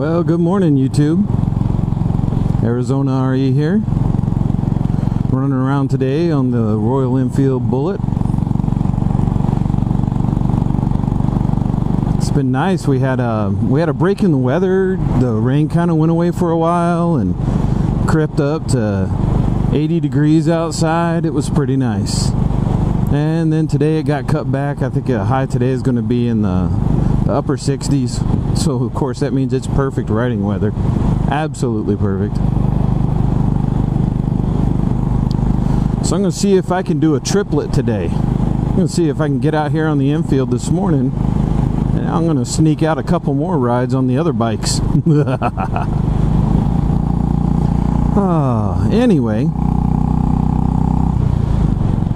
Well, good morning, YouTube. Arizona RE here. Running around today on the Royal Enfield Bullet. It's been nice. We had a break in the weather. The rain kind of went away for a while and crept up to 80 degrees outside. It was pretty nice. And then today it got cut back. I think a high today is going to be in the upper 60s. So of course that means it's perfect riding weather. Absolutely perfect. So I'm going to see if I can do a triplet today. I'm going to see if I can get out here on the infield this morning, and I'm going to sneak out a couple more rides on the other bikes. Anyway,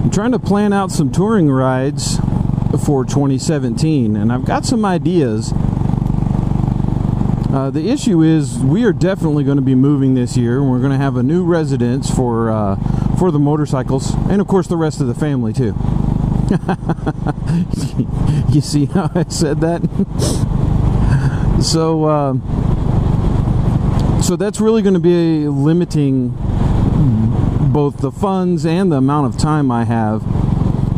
I'm trying to plan out some touring rides for 2017, and I've got some ideas. The issue is we are definitely going to be moving this year, and we're going to have a new residence for the motorcycles, and of course the rest of the family too. You see how I said that? So that's really going to be limiting both the funds and the amount of time I have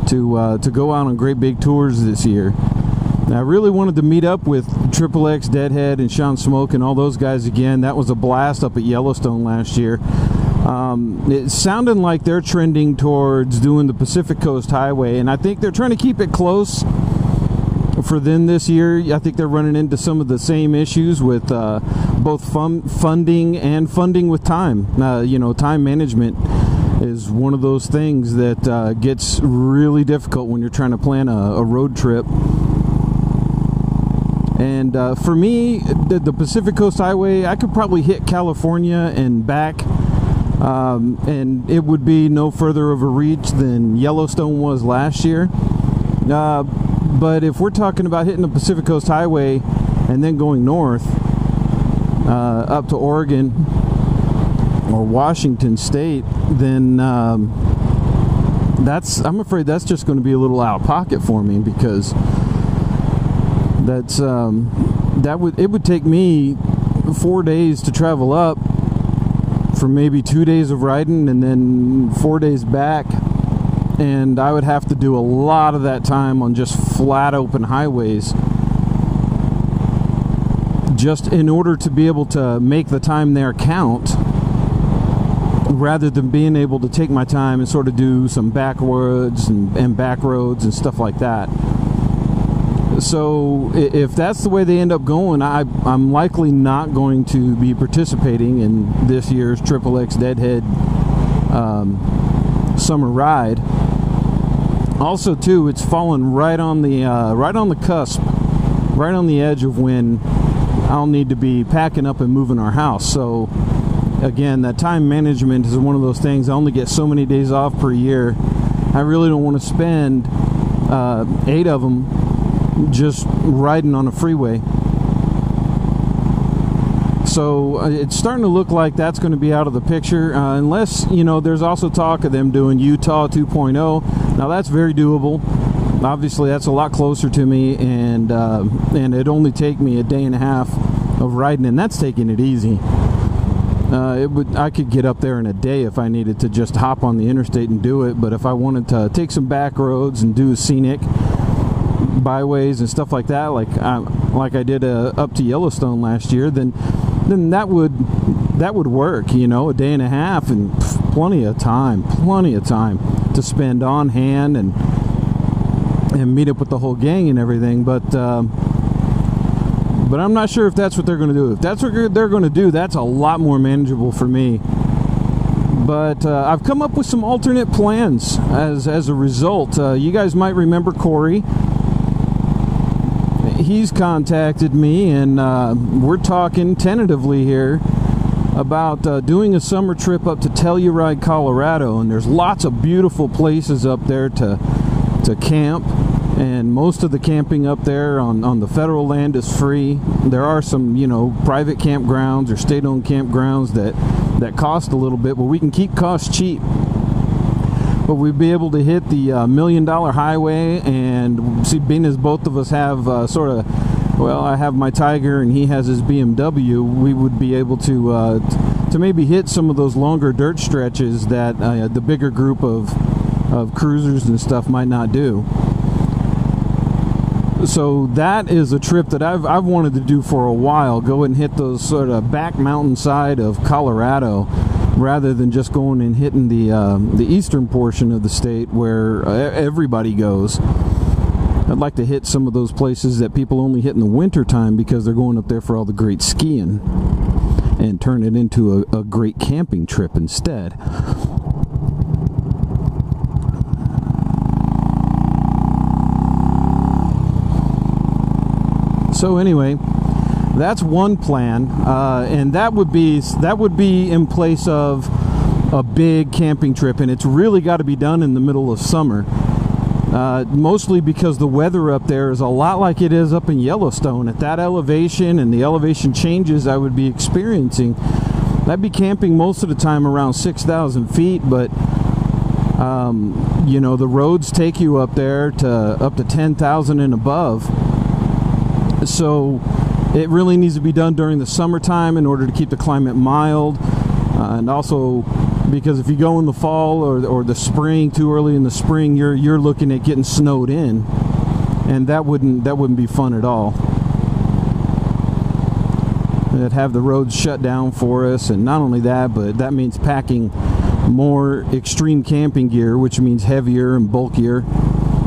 to go out on great big tours this year. Now, I really wanted to meet up with XXXdeadhead and Shawn Smoak and all those guys again. That was a blast up at Yellowstone last year. It sounded like they're trending towards doing the Pacific Coast Highway, and I think they're trying to keep it close for them this year. I think they're running into some of the same issues with both funding and funding with time. Time management is one of those things that gets really difficult when you're trying to plan a road trip. And for me, the Pacific Coast Highway, I could probably hit California and back, and it would be no further of a reach than Yellowstone was last year. But if we're talking about hitting the Pacific Coast Highway and then going north up to Oregon or Washington State, then I'm afraid that's just going to be a little out of pocket for me, because it would take me 4 days to travel up for maybe 2 days of riding and then 4 days back, and I would have to do a lot of that time on just flat open highways just in order to be able to make the time there count, rather than being able to take my time and sort of do some backwoods and back roads and stuff like that. So if that's the way they end up going, I'm likely not going to be participating in this year's XXXdeadhead summer ride. Also, too, it's fallen right on the cusp, right on the edge of when I'll need to be packing up and moving our house. So again, that time management is one of those things. I only get so many days off per year. I really don't want to spend 8 of them just riding on a freeway. So it's starting to look like that's going to be out of the picture, unless, there's also talk of them doing Utah 2.0. Now that's very doable. Obviously that's a lot closer to me, and it'd only take me a day and a half of riding, and that's taking it easy. I could get up there in a day if I needed to just hop on the interstate and do it, but if I wanted to take some back roads and do scenic byways and stuff like that, like I did up to Yellowstone last year, then that would work. A day and a half and plenty of time to spend on hand and meet up with the whole gang and everything. But I'm not sure if that's what they're going to do. If that's what they're going to do, that's a lot more manageable for me. But I've come up with some alternate plans as a result. You guys might remember Corey. He's contacted me, and we're talking tentatively here about doing a summer trip up to Telluride, Colorado, and there's lots of beautiful places up there to camp, and most of the camping up there on the federal land is free. There are some private campgrounds or state-owned campgrounds that cost a little bit, but we can keep costs cheap. But we'd be able to hit the $1 million highway, and see, being as both of us have sort of well, I have my Tiger and he has his BMW, we would be able to maybe hit some of those longer dirt stretches that the bigger group of cruisers and stuff might not do. So that is a trip that I've wanted to do for a while. Go and hit those sort of back mountainside of Colorado, rather than just going and hitting the eastern portion of the state where everybody goes. I'd like to hit some of those places that people only hit in the winter time because they're going up there for all the great skiing, and turn it into a great camping trip instead. So anyway, that's one plan, and that would be in place of a big camping trip, and it's really got to be done in the middle of summer, mostly because the weather up there is a lot like it is up in Yellowstone. At that elevation and the elevation changes I would be experiencing, I'd be camping most of the time around 6,000 feet, but you know, the roads take you up there to up to 10,000 and above. So it really needs to be done during the summertime in order to keep the climate mild, and also because if you go in the fall or the spring, too early in the spring, you're looking at getting snowed in, and that wouldn't be fun at all. It'd have the roads shut down for us, and not only that, but that means packing more extreme camping gear, which means heavier and bulkier.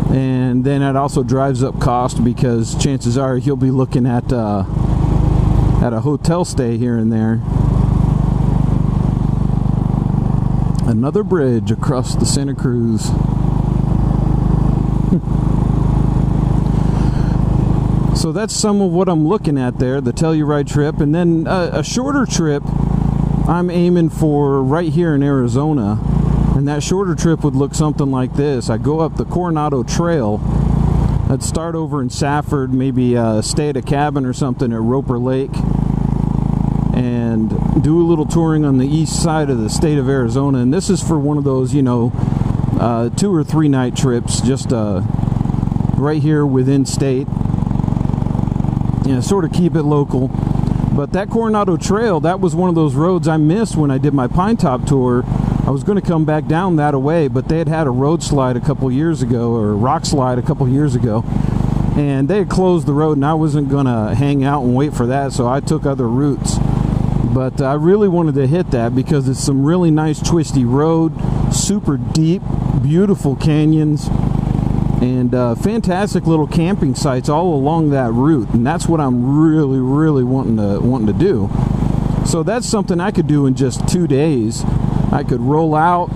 And then it also drives up cost, because chances are you'll be looking at a hotel stay here and there. Another bridge across the Santa Cruz. So that's some of what I'm looking at there, the Telluride trip. And then a shorter trip I'm aiming for right here in Arizona. And that shorter trip would look something like this. I go up the Coronado Trail. I'd start over in Safford, maybe stay at a cabin or something at Roper Lake, and do a little touring on the east side of the state of Arizona. And this is for one of those, you know, 2 or 3 night trips, just right here within state. You know, sort of keep it local. But that Coronado Trail, that was one of those roads I missed when I did my Pine Top tour. I was going to come back down that way, but they had a road slide a couple years ago, or a rock slide a couple years ago, and they had closed the road, and I wasn't going to hang out and wait for that, so I took other routes. But I really wanted to hit that because it's some really nice twisty road, super deep, beautiful canyons, and fantastic little camping sites all along that route, and that's what I'm really wanting to do. So that's something I could do in just 2 days. I could roll out,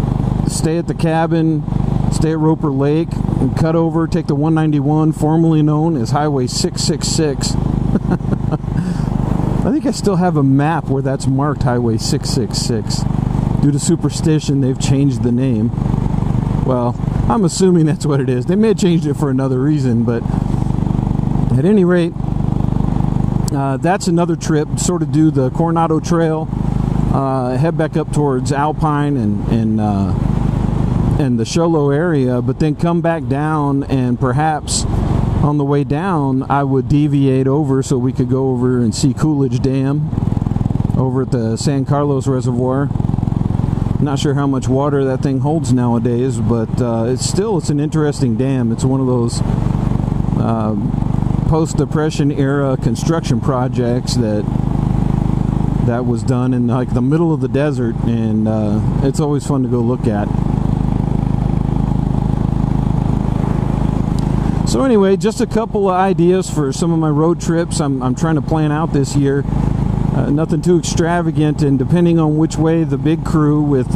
stay at the cabin, stay at Roper Lake, and cut over, take the 191, formerly known as Highway 666. I think I still have a map where that's marked Highway 666. Due to superstition, they've changed the name. Well, I'm assuming that's what it is. They may have changed it for another reason, but at any rate, that's another trip. Sort of do the Coronado Trail, head back up towards Alpine and the Sholo area, but then come back down, and perhaps on the way down I would deviate over so we could go over and see Coolidge Dam over at the San Carlos Reservoir. Not sure how much water that thing holds nowadays, but it's an interesting dam. It's one of those post-depression era construction projects that was done in like the middle of the desert, and it's always fun to go look at. So anyway, just a couple of ideas for some of my road trips I'm trying to plan out this year. Nothing too extravagant, and depending on which way the big crew with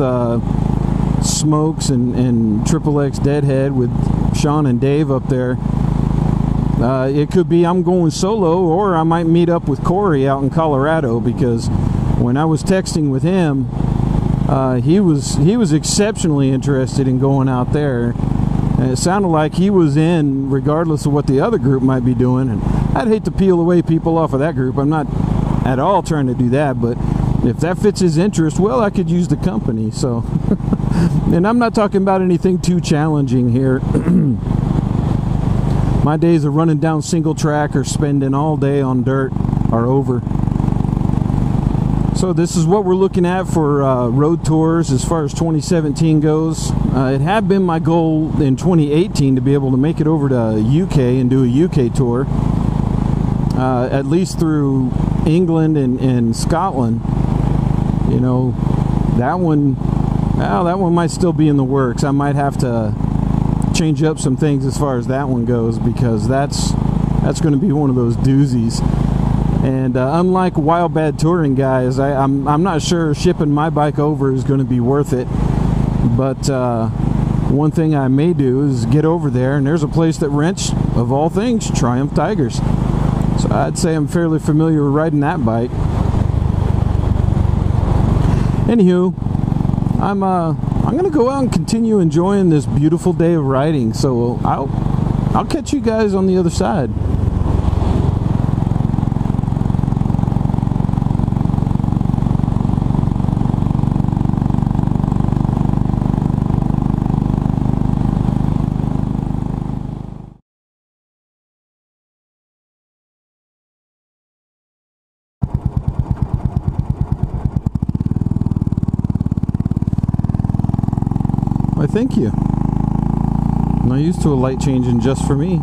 Smokes and XXXdeadhead with Shawn and Dave up there, it could be I'm going solo, or I might meet up with Corey out in Colorado, because when I was texting with him, he was exceptionally interested in going out there, and it sounded like he was in regardless of what the other group might be doing. And I'd hate to peel away people off of that group. I'm not at all trying to do that, but if that fits his interest, well, I could use the company. So and I'm not talking about anything too challenging here. My days of running down single track or spending all day on dirt are over. So this is what we're looking at for road tours as far as 2017 goes. It had been my goal in 2018 to be able to make it over to UK and do a UK tour, at least through England and Scotland. You know, that one might still be in the works. I might have to change up some things as far as that one goes, because that's going to be one of those doozies. And unlike Wild Bad Touring guys, I'm not sure shipping my bike over is going to be worth it. But one thing I may do is get over there, and there's a place that rents, of all things, Triumph Tigers. So I'd say I'm fairly familiar with riding that bike. Anywho, I'm going to go out and continue enjoying this beautiful day of riding. So I'll catch you guys on the other side. Why, thank you. I'm not used to a light changing just for me.